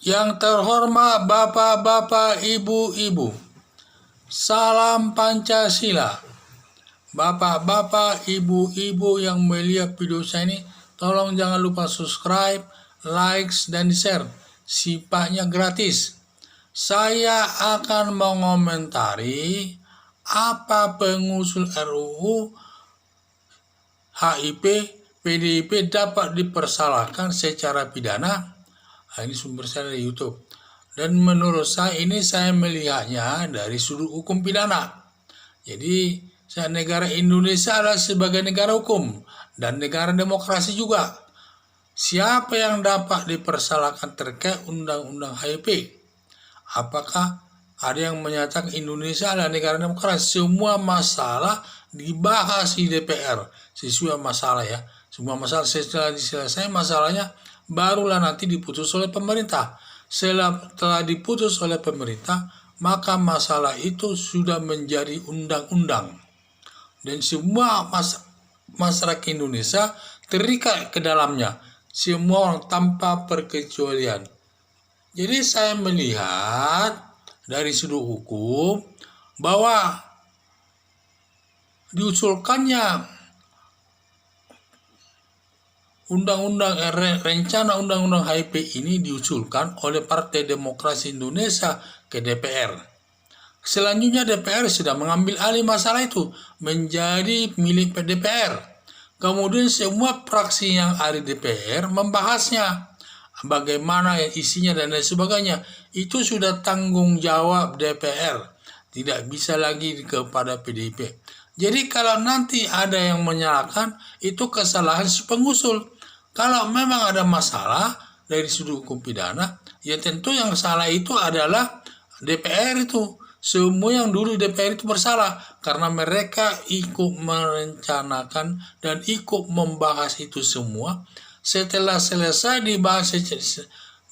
Yang terhormat Bapak-bapak, Ibu-ibu, salam Pancasila. Bapak-bapak, Ibu-ibu yang melihat video saya ini, tolong jangan lupa subscribe, likes, dan share. Sifatnya gratis. Saya akan mengomentari apa pengusul RUU HIP PDIP dapat dipersalahkan secara pidana. Ini sumber saya dari YouTube. Dan menurut saya ini saya melihatnya dari sudut hukum pidana. Jadi negara Indonesia adalah sebagai negara hukum dan negara demokrasi juga. Siapa yang dapat dipersalahkan terkait undang-undang HIP? Apakah ada yang menyatakan Indonesia adalah negara demokrasi? Semua masalah dibahas di DPR sesuai masalah ya. Semua masalah setelah diselesaikan masalahnya barulah nanti diputus oleh pemerintah. Setelah diputus oleh pemerintah, maka masalah itu sudah menjadi undang-undang. Dan semua masyarakat Indonesia terikat ke dalamnya. Semua orang tanpa perkecualian. Jadi saya melihat dari sudut hukum bahwa diusulkannya rencana undang-undang HIP ini diusulkan oleh Partai Demokrasi Indonesia ke DPR. Selanjutnya DPR sudah mengambil alih masalah itu menjadi milik DPR. Kemudian semua fraksi yang ada di DPR membahasnya. Bagaimana isinya dan lain sebagainya. Itu sudah tanggung jawab DPR. Tidak bisa lagi kepada PDIP. Jadi kalau nanti ada yang menyalahkan, itu kesalahan si pengusul. Kalau memang ada masalah dari sudut hukum pidana, ya tentu yang salah itu adalah DPR itu. Semua yang dulu DPR itu bersalah karena mereka ikut merencanakan dan ikut membahas itu semua. Setelah selesai dibahas,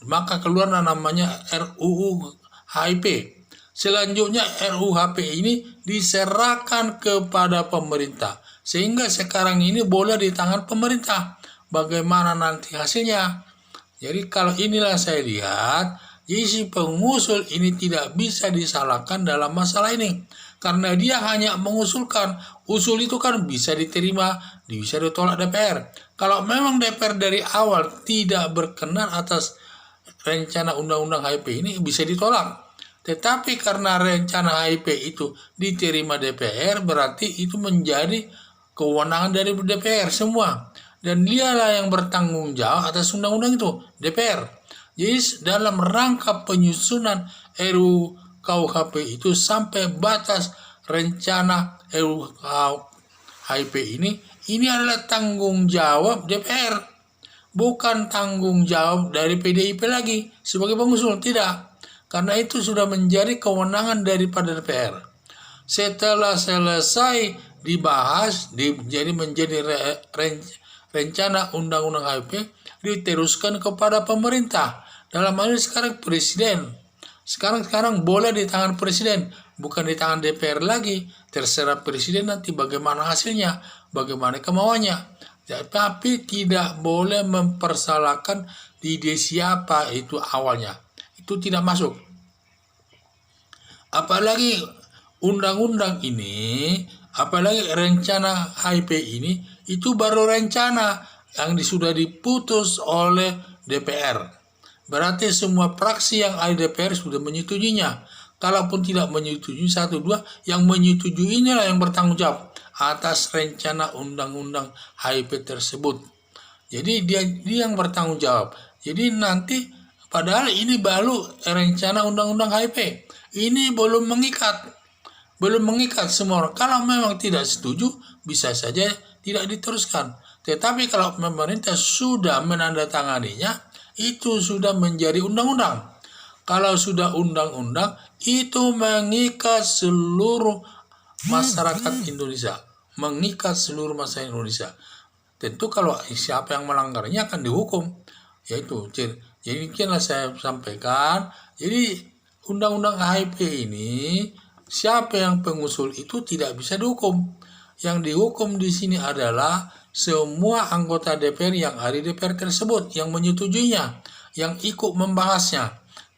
maka keluar namanya RUU HIP. Selanjutnya RUU HIP ini diserahkan kepada pemerintah. Sehingga sekarang ini boleh di tangan pemerintah. Bagaimana nanti hasilnya? Jadi kalau inilah saya lihat, jadi si pengusul ini tidak bisa disalahkan dalam masalah ini. Karena dia hanya mengusulkan. Usul itu kan bisa diterima, bisa ditolak DPR. Kalau memang DPR dari awal tidak berkenan atas rencana undang-undang HIP ini, bisa ditolak. Tetapi karena rencana HIP itu diterima DPR, berarti itu menjadi kewenangan dari DPR semua. Dan dialah yang bertanggung jawab atas undang-undang itu, DPR. Jadi dalam rangka penyusunan RUU KUHP itu sampai batas rencana RUU HIP ini adalah tanggung jawab DPR. Bukan tanggung jawab dari PDIP lagi sebagai pengusul, tidak. Karena itu sudah menjadi kewenangan daripada DPR. Setelah selesai dibahas, menjadi rencana undang-undang HIP diteruskan kepada pemerintah. Dalam hal ini sekarang presiden. Sekarang boleh di tangan presiden, bukan di tangan DPR lagi. Terserah presiden nanti bagaimana hasilnya, bagaimana kemauannya. Tapi tidak boleh mempersalahkan ide siapa itu awalnya. Itu tidak masuk. Apalagi undang-undang ini, apalagi rencana HIP ini, itu baru rencana yang sudah diputus oleh DPR. Berarti semua fraksi yang ada di DPR sudah menyetujuinya. Kalaupun tidak menyetujui 1-2, yang menyetujuinya lah yang bertanggung jawab atas rencana undang-undang HIP tersebut. Jadi dia yang bertanggung jawab. Jadi nanti padahal ini baru rencana undang-undang HIP. Ini belum mengikat semua orang. Kalau memang tidak setuju, bisa saja tidak diteruskan. Tetapi kalau pemerintah sudah menandatanganinya, itu sudah menjadi undang-undang. Kalau sudah undang-undang, itu mengikat seluruh masyarakat Indonesia. Mengikat seluruh masyarakat Indonesia. Tentu kalau siapa yang melanggarnya akan dihukum. Yaitu, jadi mungkinlah saya sampaikan. Jadi undang-undang HIP ini, siapa yang pengusul itu tidak bisa dihukum. Yang dihukum di sini adalah semua anggota DPR yang ada di DPR tersebut, yang menyetujuinya, yang ikut membahasnya.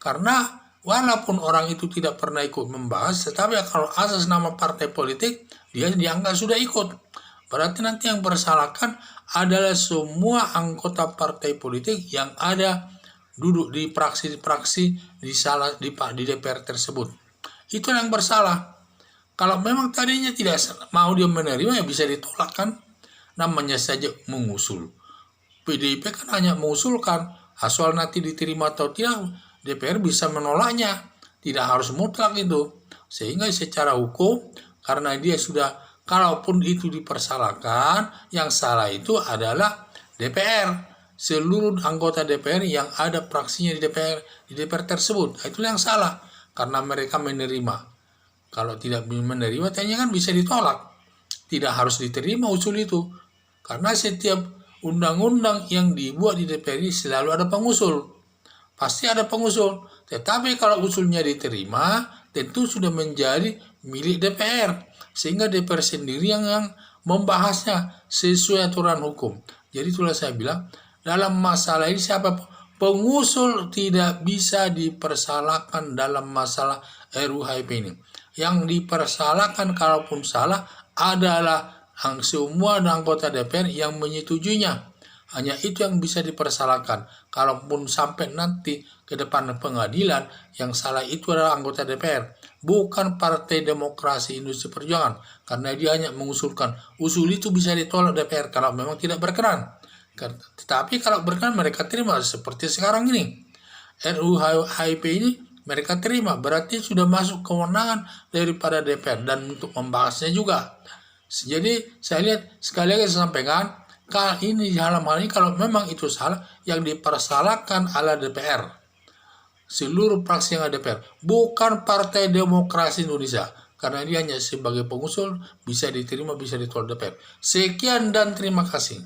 Karena walaupun orang itu tidak pernah ikut membahas, tetapi kalau atas nama partai politik, dia dianggap sudah ikut. Berarti nanti yang bersalahkan adalah semua anggota partai politik yang ada duduk di praksi-praksi di DPR tersebut. Itu yang bersalah. Kalau memang tadinya tidak mau dia menerima, ya bisa ditolak kan. Namanya saja mengusul. PDIP kan hanya mengusulkan, asal nanti diterima atau tidak, DPR bisa menolaknya. Tidak harus mutlak itu. Sehingga secara hukum, karena dia sudah, kalaupun itu dipersalahkan, yang salah itu adalah DPR. Seluruh anggota DPR yang ada praksinya di DPR tersebut. Itulah yang salah. Karena mereka menerima. Kalau tidak menerima, tanya kan bisa ditolak. Tidak harus diterima usul itu. Karena setiap undang-undang yang dibuat di DPR ini selalu ada pengusul. Pasti ada pengusul. Tetapi kalau usulnya diterima, tentu sudah menjadi milik DPR. Sehingga DPR sendiri yang membahasnya sesuai aturan hukum. Jadi itulah saya bilang, dalam masalah ini siapa pengusul tidak bisa dipersalahkan dalam masalah RUU HIP ini. Yang dipersalahkan kalaupun salah adalah semua anggota DPR yang menyetujuinya. Hanya itu yang bisa dipersalahkan. Kalaupun sampai nanti ke depan pengadilan, yang salah itu adalah anggota DPR. Bukan Partai Demokrasi Indonesia Perjuangan. Karena dia hanya mengusulkan. Usul itu bisa ditolak DPR kalau memang tidak berkenan. Tetapi kalau berkenan mereka terima. Seperti sekarang ini. RUU HIP ini mereka terima. Berarti sudah masuk kewenangan daripada DPR. Dan untuk membahasnya juga. Jadi saya lihat sekali lagi saya sampaikan, ini dalam hal ini kalau memang itu salah, yang dipersalahkan adalah DPR. Seluruh fraksi yang ada DPR, bukan Partai Demokrasi Indonesia. Karena dia hanya sebagai pengusul, bisa diterima, bisa ditolak DPR. Sekian dan terima kasih.